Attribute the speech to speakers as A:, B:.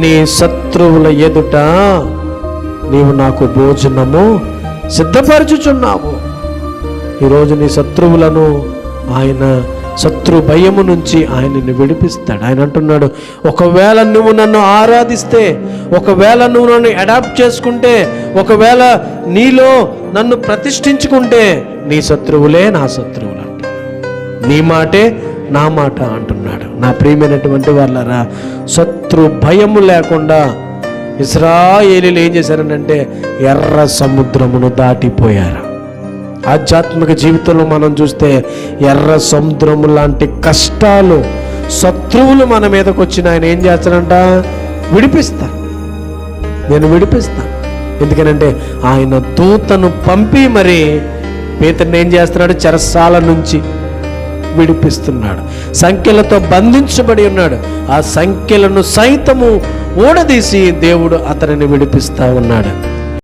A: నీ శత్రువుల ఎదుట నీవు నాకు భోజనము సిద్ధపరచుచున్నావు. ఈరోజు నీ శత్రువులను ఆయన శత్రు భయము నుంచి ఆయనని విడిపిస్తాడు. ఆయన అంటున్నాడు, ఒకవేళ నువ్వు నన్ను ఆరాధిస్తే, ఒకవేళ నువ్వు నన్ను అడాప్ట్ చేసుకుంటే, ఒకవేళ నీలో నన్ను ప్రతిష్ఠించుకుంటే నీ శత్రువులే నా శత్రువులు అంట, నీ మాటే నా మాట అంటున్నాడు. నా ప్రియమైనటువంటి వాళ్ళరా, శత్రు భయము లేకుండా ఇశ్రాయేలీయులు ఏం చేశారనంటే ఎర్ర సముద్రమును దాటిపోయారు. ఆధ్యాత్మిక జీవితంలో మనం చూస్తే ఎర్ర సముద్రము లాంటి కష్టాలు, శత్రువులు మన మీదకి వచ్చిన ఆయన ఏం చేస్తాడంట, నేను విడిపిస్తాను. ఎందుకనంటే ఆయన దూతను పంపి మరి పేతురుని ఏం చేస్తున్నాడు, చెరసాల నుంచి విడిపిస్తున్నాడు. సంఖ్యలతో బంధించబడి ఉన్నాడు, ఆ సంఖ్యలను సైతము ఊడదీసి దేవుడు అతనిని విడిపిస్తా ఉన్నాడు.